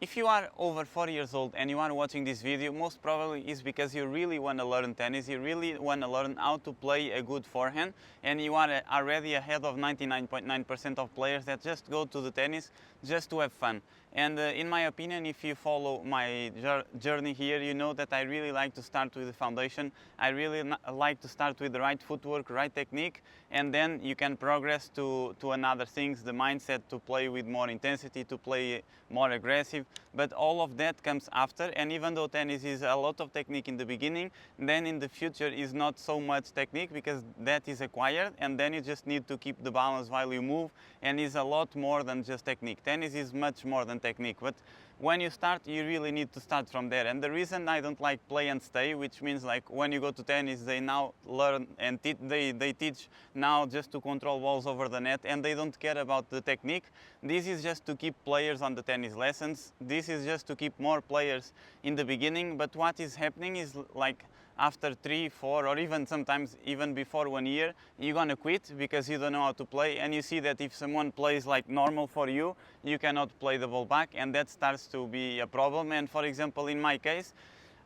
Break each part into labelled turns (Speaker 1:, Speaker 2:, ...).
Speaker 1: If you are over 4 years old and you are watching this video, most probably is because you really want to learn tennis, you really want to learn how to play a good forehand, and you are already ahead of 99.9% of players that just go to the tennis just to have fun. And in my opinion, if you follow my journey here, you know that I really like to start with the foundation. I really like to start with the right footwork, right technique, and then you can progress to another things, the mindset to play with more intensity, to play more aggressive. But all of that comes after, and even though tennis is a lot of technique in the beginning, then in the future is not so much technique because that is acquired, and then you just need to keep the balance while you move, and is a lot more than just technique. Tennis is much more than technique, but when you start, you really need to start from there. And the reason I don't like play and stay, which means like when you go to tennis, they now learn and they teach now just to control balls over the net, and they don't care about the technique. This is just to keep players on the tennis lessons. This is just to keep more players in the beginning. But what is happening is like after 3, 4, or even sometimes even before 1 year, you're gonna quit because you don't know how to play, and you see that if someone plays like normal for you, you cannot play the ball back, and that starts to be a problem. And for example, in my case,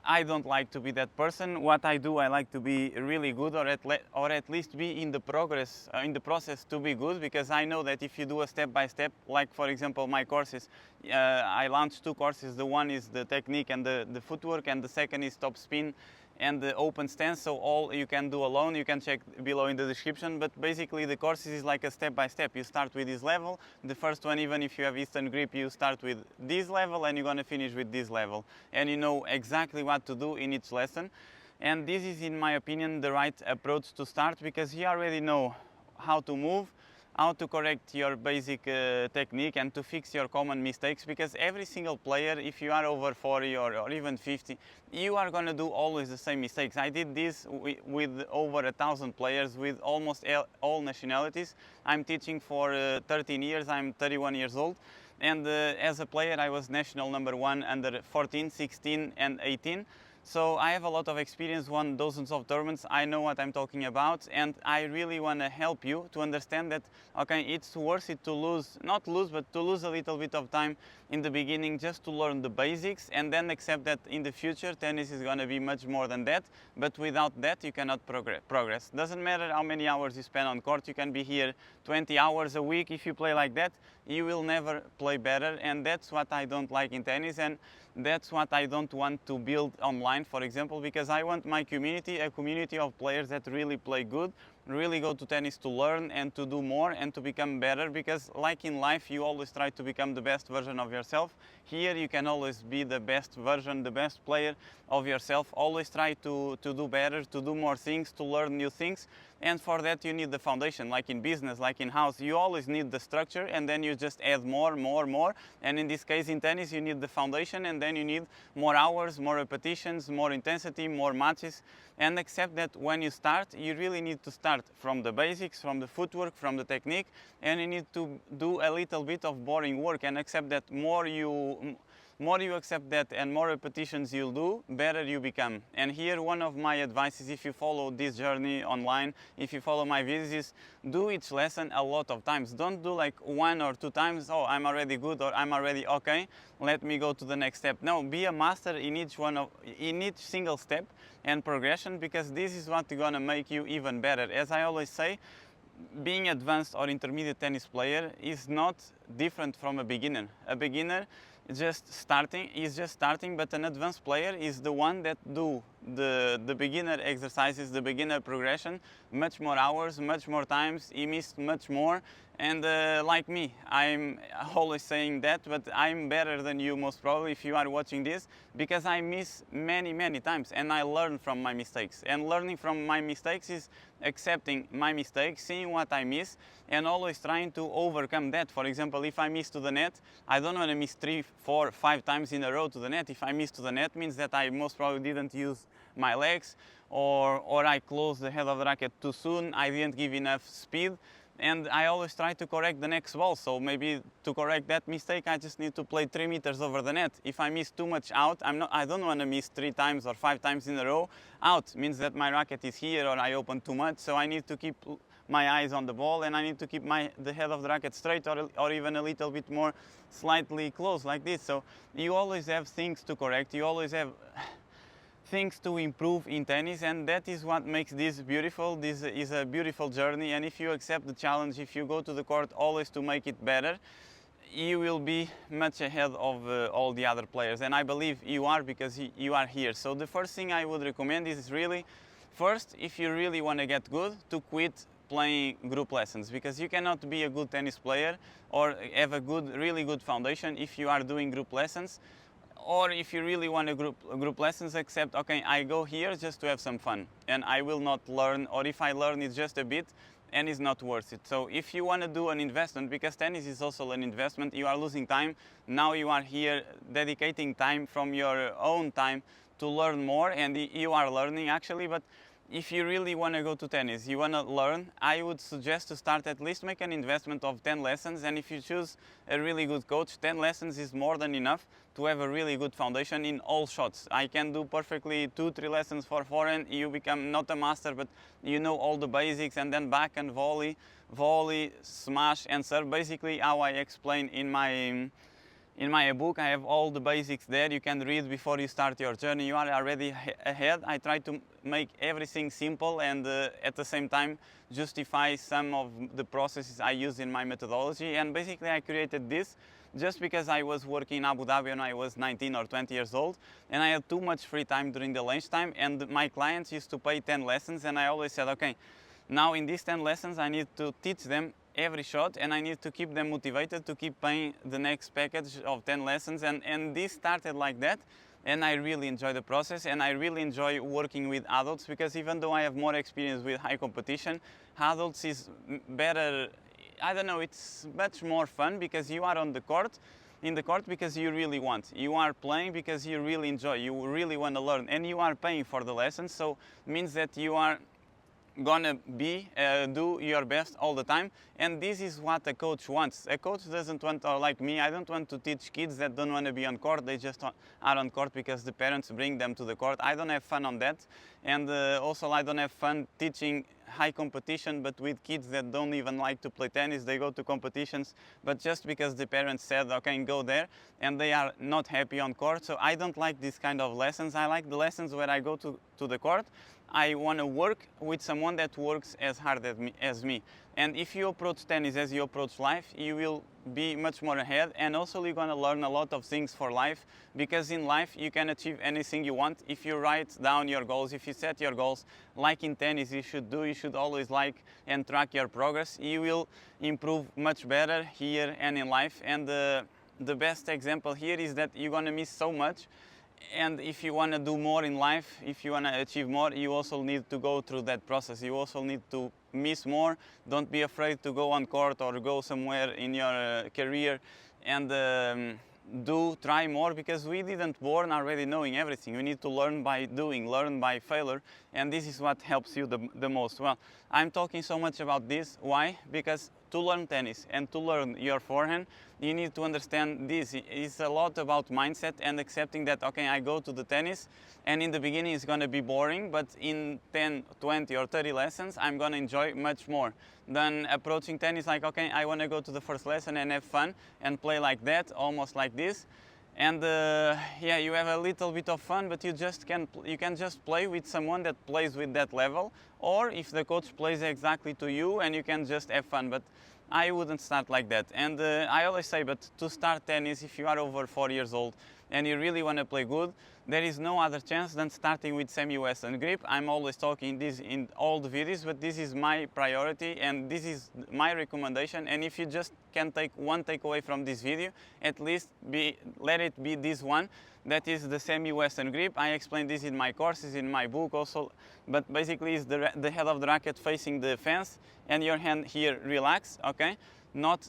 Speaker 1: I don't like to be that person. What I do, I like to be really good, or at least be in the process to be good, because I know that if you do a step by step, like for example my courses, I launched 2 courses. The one is the technique and the footwork, and the second is top spin and the open stance, so all you can do alone. You can check below in the description, but basically the courses is like a step by step. You start with this level, the first one, even if you have Eastern grip, you start with this level and you're gonna finish with this level, and you know exactly what to do in each lesson. And this is, in my opinion, the right approach to start, because you already know how to move, how to correct your basic technique, and to fix your common mistakes, because every single player, if you are over 40 or even 50, you are going to do always the same mistakes. I did this with over 1,000 players, with almost all nationalities. I'm teaching for 13 years, I'm 31 years old, and as a player I was national number 1 under 14, 16 and 18. So I have a lot of experience, won dozens of tournaments, I know what I'm talking about, and I really want to help you to understand that, okay, it's worth it to not lose, but to lose a little bit of time in the beginning just to learn the basics, and then accept that in the future tennis is going to be much more than that, but without that you cannot progress. Doesn't matter how many hours you spend on court, you can be here 20 hours a week. If you play like that, you will never play better, and that's what I don't like in tennis, and that's what I don't want to build online, for example, because I want my community, a community of players that really play good, really go to tennis to learn and to do more and to become better, because like in life, you always try to become the best version of yourself. Here you can always be the best version, the best player of yourself. Always try to do better, to do more things, to learn new things. And for that you need the foundation, like in business, like in house. You always need the structure, and then you just add more. And in this case, in tennis, you need the foundation, and then you need more hours, more repetitions, more intensity, more matches. And accept that when you start, you really need to start from the basics, from the footwork, from the technique, and you need to do a little bit of boring work, and accept that more you accept that and more repetitions you'll do, better you become. And here one of my advices, if you follow this journey online, if you follow my videos, is do each lesson a lot of times. Don't do like 1 or 2 times, oh, I'm already good, or I'm already okay, let me go to the next step. No, be a master in each single step and progression, because this is what is gonna make you even better. As I always say, being advanced or intermediate tennis player is not different from a beginner. A beginner is just starting, but an advanced player is the one that do the beginner exercises, the beginner progression, much more hours, much more times, he missed much more. And like me, I'm always saying that, but I'm better than you most probably if you are watching this, because I miss many times, and I learn from my mistakes. And learning from my mistakes is accepting my mistakes, seeing what I miss, and always trying to overcome that. For example, if I miss to the net, I don't want to miss 3, 4, 5 times in a row to the net. If I miss to the net, means that I most probably didn't use my legs, or I closed the head of the racket too soon, I didn't give enough speed. And I always try to correct the next ball. So maybe to correct that mistake, I just need to play 3 meters over the net. If I miss too much out, I don't want to miss 3 times or 5 times in a row. Out means that my racket is here, or I open too much. So I need to keep my eyes on the ball, and I need to keep the head of the racket straight, or even a little bit more slightly close like this. So you always have things to correct, you always have things to improve in tennis, and that is what makes this beautiful. This is a beautiful journey, and if you accept the challenge, if you go to the court always to make it better, you will be much ahead of all the other players, and I believe you are, because you are here. So the first thing I would recommend is really, first, if you really want to get good, to quit playing group lessons, because you cannot be a good tennis player or have a really good foundation if you are doing group lessons, or if you really want a group lessons, except, okay, I go here just to have some fun and I will not learn, or if I learn it's just a bit and it's not worth it. So if you want to do an investment, because tennis is also an investment, you are losing time. Now you are here dedicating time from your own time to learn more, and you are learning actually, but if you really want to go to tennis, you want to learn, I would suggest to start at least make an investment of 10 lessons, and if you choose a really good coach, 10 lessons is more than enough to have a really good foundation in all shots. I can do perfectly 2-3 lessons for forehand, you become not a master, but you know all the basics, and then back and volley, smash and serve, basically how I explain in my book. I have all the basics there. You can read before you start your journey. You are already ahead. I try to make everything simple and at the same time justify some of the processes I use in my methodology. And basically I created this just because I was working in Abu Dhabi when I was 19 or 20 years old, and I had too much free time during the lunchtime, and my clients used to pay 10 lessons, and I always said, okay, now in these 10 lessons I need to teach them every shot, and I need to keep them motivated to keep paying the next package of 10 lessons, and this started like that, and I really enjoy the process, and I really enjoy working with adults, because even though I have more experience with high competition, adults is better, I don't know, it's much more fun, because you are on the court, in the court because you really want. You are playing because you really enjoy, you really want to learn, and you are paying for the lessons, so it means that you are gonna do your best all the time, and this is what a coach wants. A coach doesn't want, or like me, I don't want to teach kids that don't want to be on court. They just are on court because the parents bring them to the court. I don't have fun on that, and also I don't have fun teaching high competition but with kids that don't even like to play tennis. They go to competitions but just because the parents said okay, go there, and they are not happy on court. So I don't like this kind of lessons. I like the lessons where I go to the court. I want to work with someone that works as hard as me. And if you approach tennis as you approach life, you will be much more ahead, and also you're going to learn a lot of things for life, because in life you can achieve anything you want if you write down your goals, if you set your goals like in tennis you should always like and track your progress. You will improve much better here and in life, and the best example here is that you're going to miss so much. And if you want to do more in life, if you want to achieve more, you also need to go through that process. You also need to miss more. Don't be afraid to go on court or go somewhere in your career and try more, because we didn't born already knowing everything. We need to learn by doing, learn by failure, and this is what helps you the most. Well, I'm talking so much about this. Why? Because to learn tennis and to learn your forehand, you need to understand this. It's a lot about mindset and accepting that, okay, I go to the tennis and in the beginning it's going to be boring, but in 10, 20 or 30 lessons, I'm going to enjoy much more than approaching tennis like, okay, I want to go to the first lesson and have fun and play like that, almost like this. And yeah, you have a little bit of fun, but you can just play with someone that plays with that level, or if the coach plays exactly to you, and you can just have fun. But I wouldn't start like that. And I always say, but to start tennis, if you are over 4 years old and you really want to play good, there is no other chance than starting with semi-western grip. I'm always talking this in all the videos, but this is my priority and this is my recommendation. And if you just can take one takeaway from this video, at least let it be this one. That is the semi-western grip. I explain this in my courses, in my book also, but basically it's the head of the racket facing the fence and your hand here relaxed, okay? Not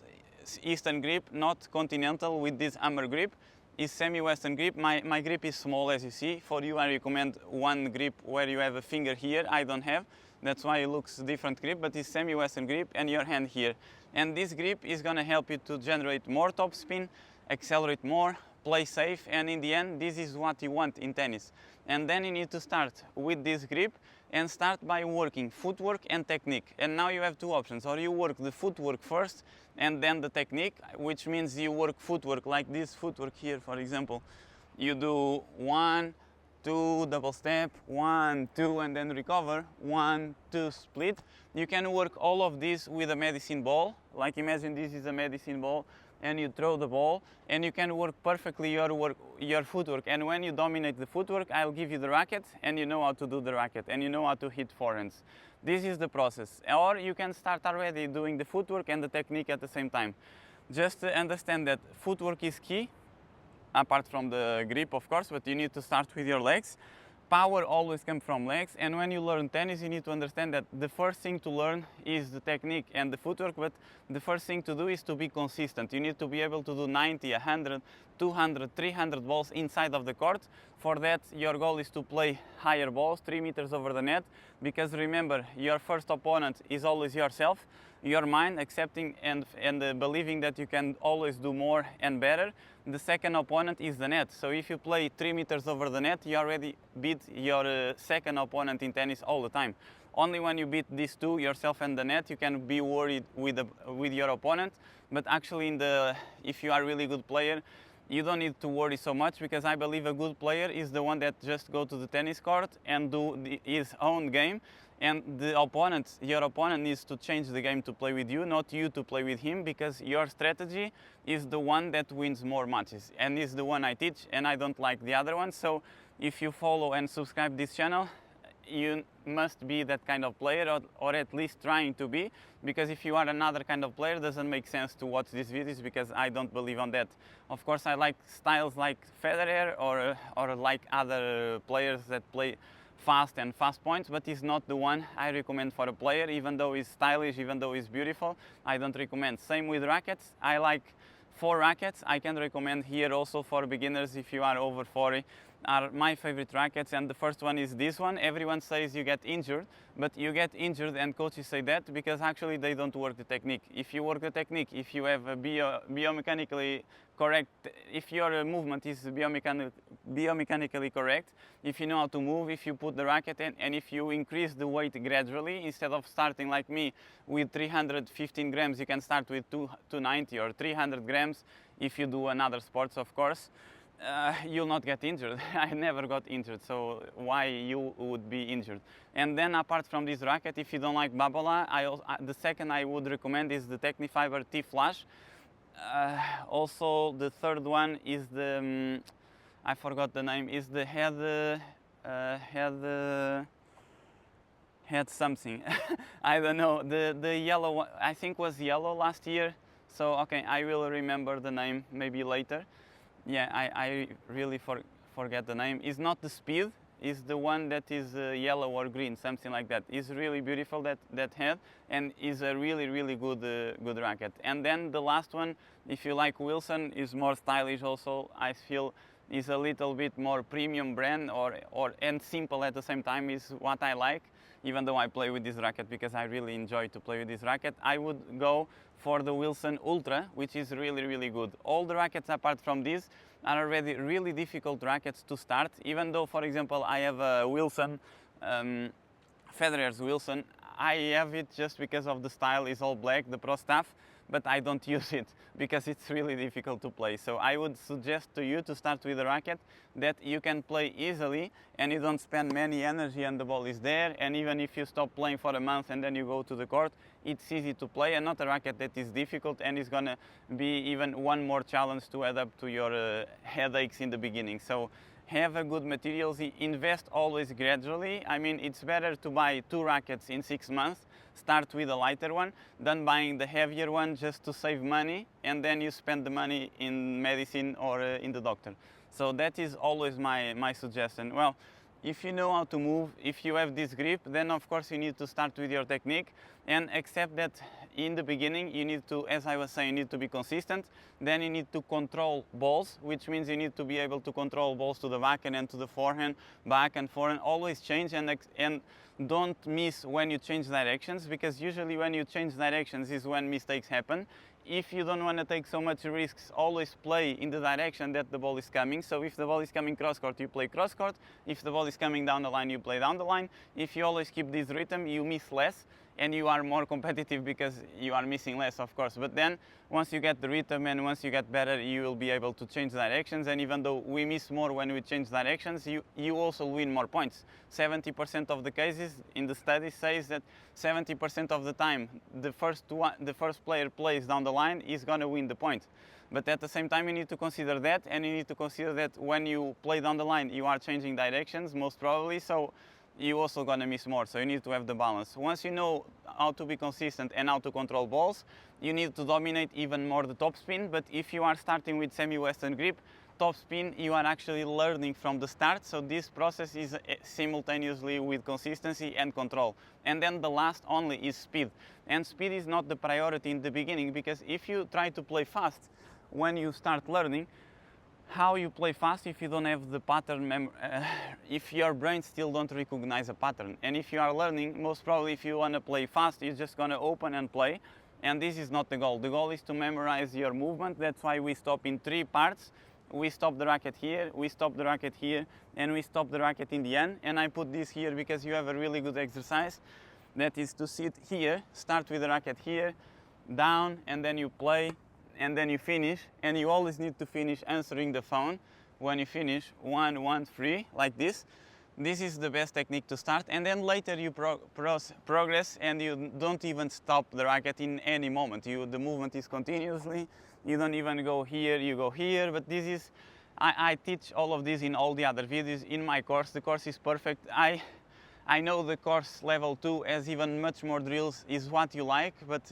Speaker 1: eastern grip, not continental with this hammer grip. Is semi-western grip. My grip is small, as you see. For you, I recommend one grip where you have a finger here. I don't have. That's why it looks different grip, but it's semi-western grip and your hand here. And this grip is going to help you to generate more topspin, accelerate more, play safe, and in the end, this is what you want in tennis. And then you need to start with this grip and start by working footwork and technique. And now you have two options: or you work the footwork first and then the technique, which means you work footwork like this footwork here, for example. You do 1, 2, double step, 1, 2, and then recover, 1, 2, split. You can work all of this with a medicine ball. Like imagine this is a medicine ball and you throw the ball, and you can work perfectly your footwork. And when you dominate the footwork, I'll give you the racket, and you know how to do the racket, and you know how to hit forehands. This is the process. Or you can start already doing the footwork and the technique at the same time. Just understand that footwork is key, apart from the grip, of course, but you need to start with your legs. Power always comes from legs, and when you learn tennis, you need to understand that the first thing to learn is the technique and the footwork, but the first thing to do is to be consistent. You need to be able to do 90, 100, 200, 300 balls inside of the court. For that, your goal is to play higher balls, 3 meters over the net, because remember, your first opponent is always yourself, your mind, accepting and believing that you can always do more and better. The second opponent is the net. So if you play 3 meters over the net, you already beat your second opponent in tennis all the time. Only when you beat these two, yourself and the net, you can be worried with your opponent. But actually, if you are a really good player, you don't need to worry so much, because I believe a good player is the one that just go to the tennis court and do his own game. And your opponent needs to change the game to play with you, not you to play with him, because your strategy is the one that wins more matches, and is the one I teach, and I don't like the other one. So if you follow and subscribe this channel, you must be that kind of player, or at least trying to be, because if you are another kind of player, it doesn't make sense to watch these videos, because I don't believe on that. Of course, I like styles like Federer or like other players that play fast and fast points, but he's not the one I recommend for a player. Even though he's stylish, even though he's beautiful, I don't recommend. Same with rackets. I like 4 rackets. I can recommend here also for beginners if you are over 40. Are my favorite rackets, and the first one is this one. Everyone says you get injured, but you get injured, and coaches say that because actually they don't work the technique. If you work the technique, if you have a biomechanically correct, if your movement is biomechanically correct, if you know how to move, if you put the racket in, and if you increase the weight gradually, instead of starting like me with 315 grams, you can start with 290 or 300 grams if you do another sports, of course. You'll not get injured. I never got injured, so why you would be injured? And then apart from this racket, if you don't like Babola, the second I would recommend is the Technifiber T-Flash. Also, the third one is the, I forgot the name, is the head something. I don't know, the yellow one, I think was yellow last year, so okay, I will remember the name maybe later. Yeah, I really forget the name. It's not the Speed, it's the one that is yellow or green, something like that. It's really beautiful, that head, and is a really good racket. And then the last one, if you like Wilson, is more stylish also. I feel is a little bit more premium brand and simple at the same time is what I like. Even though I play with this racket because I really enjoy to play with this racket, I would go for the Wilson Ultra, which is really good. All the rackets apart from this are already really difficult rackets to start. Even though, for example, I have a Wilson, Federer's Wilson, I have it just because of the style. Is all black, the Pro Staff, but I don't use it because it's really difficult to play. So I would suggest to you to start with a racket that you can play easily and you don't spend many energy and the ball is there. And even if you stop playing for a month and then you go to the court, it's easy to play, and not a racket that is difficult and is gonna be even one more challenge to add up to your headaches in the beginning. So have a good materials, invest always gradually. I mean, it's better to buy 2 rackets in 6 months, start with a lighter one, than buying the heavier one just to save money, and then you spend the money in medicine or in the doctor. So that is always my suggestion. Well, if you know how to move, if you have this grip, then of course you need to start with your technique and accept that in the beginning you need to, as I was saying, you need to be consistent. Then you need to control balls, which means you need to be able to control balls to the backhand and to the forehand, back and forehand. Always change and don't miss when you change directions, because usually when you change directions is when mistakes happen. if you don't want to take so much risks, always play in the direction that the ball is coming. So if the ball is coming cross court, you play cross court. If the ball is coming down the line, you play down the line. If you always keep this rhythm, you miss less and you are more competitive because you are missing less, of course. But then once you get the rhythm and once you get better, you will be able to change directions. And even though we miss more when we change directions, you also win more points. 70% of the cases in the study says that 70% of the time the first player plays down the line is going to win the point. But at the same time, you need to consider that, and you need to consider that when you play down the line, you are changing directions most probably. So you're also going to miss more, so you need to have the balance. Once you know how to be consistent and how to control balls, you need to dominate even more the topspin. But if you are starting with semi-western grip, topspin, you are actually learning from the start. So this process is simultaneously with consistency and control. And then the last only is speed. And speed is not the priority in the beginning, because if you try to play fast when you start learning, how you play fast if you don't have the pattern, if your brain still don't recognize a pattern. And if you are learning, most probably if you want to play fast, you're just going to open and play. And this is not the goal. The goal is to memorize your movement. That's why we stop in 3 parts. We stop the racket here, we stop the racket here, and we stop the racket in the end. And I put this here because you have a really good exercise. That is to sit here, start with the racket here, down, and then you play, and then you finish. And you always need to finish answering the phone when you finish 1, 1, 3, like this. This is the best technique to start, and then later you progress and you don't even stop the racket in any moment. The movement is continuously. You don't even go here, you go here. But this is, I teach all of this in all the other videos in my course. The course is perfect. I know the course level 2 has even much more drills, is what you like, but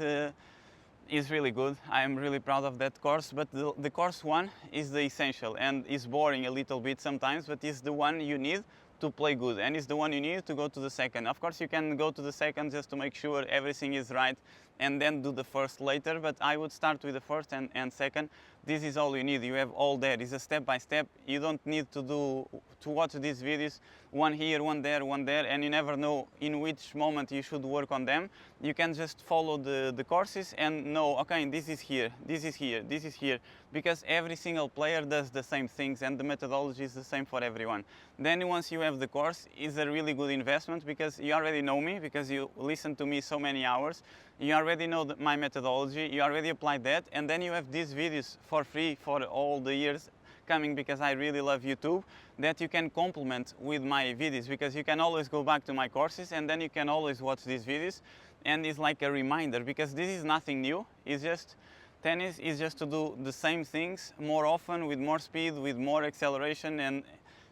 Speaker 1: is really good. I am really proud of that course. But the course 1 is the essential, and is boring a little bit sometimes, but is the one you need to play good, and it's the one you need to go to the second. Of course, you can go to the second just to make sure everything is right and then do the first later, but I would start with the first and second. This is all you need. You have all there. It's a step by step. You don't need to watch these videos, one here, one there, and you never know in which moment you should work on them. You can just follow the courses and know, okay, this is here, this is here, this is here, because every single player does the same things and the methodology is the same for everyone. Then once you have the course, it's a really good investment because you already know me, because you listen to me so many hours. You already know my methodology, you already applied that, and then you have these videos for free for all the years coming, because I really love YouTube, that you can complement with my videos, because you can always go back to my courses and then you can always watch these videos, and it's like a reminder, because this is nothing new. It's just, tennis is just to do the same things more often, with more speed, with more acceleration,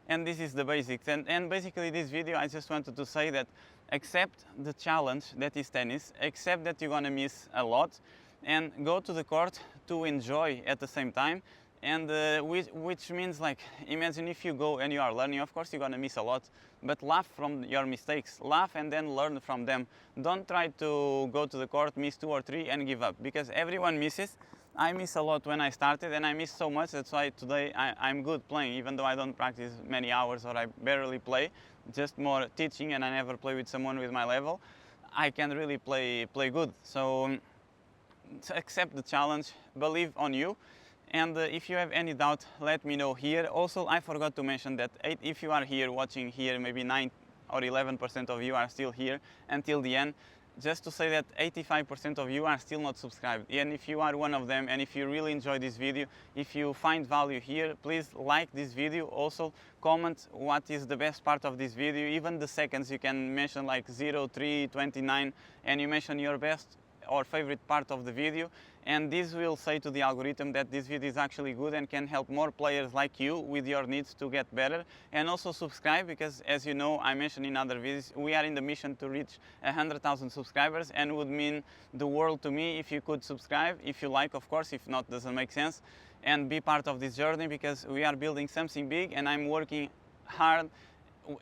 Speaker 1: and this is the basics. And basically this video, I just wanted to say that accept the challenge that is tennis, accept that you're gonna miss a lot, and go to the court to enjoy at the same time. And which means, like, imagine if you go and you are learning, of course you're gonna miss a lot, but laugh from your mistakes, laugh and then learn from them. Don't try to go to the court, miss 2 or 3 and give up, because everyone misses. I miss a lot when I started, and I missed so much. That's why today I'm good playing, even though I don't practice many hours or I barely play, just more teaching, and I never play with someone with my level. I can really play good. So accept the challenge, believe on you, and if you have any doubt, let me know here. Also, I forgot to mention that if you are here watching here, maybe 9 or 11% of you are still here until the end. Just to say that 85% of you are still not subscribed, and if you are one of them, and if you really enjoy this video, if you find value here, please like this video. Also comment what is the best part of this video, even the seconds. You can mention like 0, 3, 29, and you mention your best or favorite part of the video, and this will say to the algorithm that this video is actually good and can help more players like you with your needs to get better. And also subscribe, because as you know, I mentioned in other videos, we are in the mission to reach 100,000 subscribers, and it would mean the world to me if you could subscribe, if you like, of course. If not, doesn't make sense, and be part of this journey, because we are building something big, and I'm working hard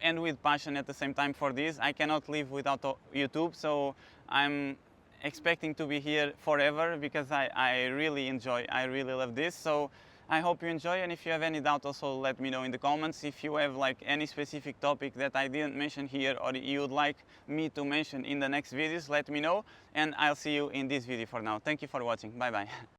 Speaker 1: and with passion at the same time for this. I cannot live without YouTube, so I'm expecting to be here forever, because I really enjoy, I really love this. So I hope you enjoy, and if you have any doubt, also let me know in the comments. If you have like any specific topic that I didn't mention here, or you would like me to mention in the next videos, let me know, and I'll see you in this video for now. Thank you for watching. Bye bye.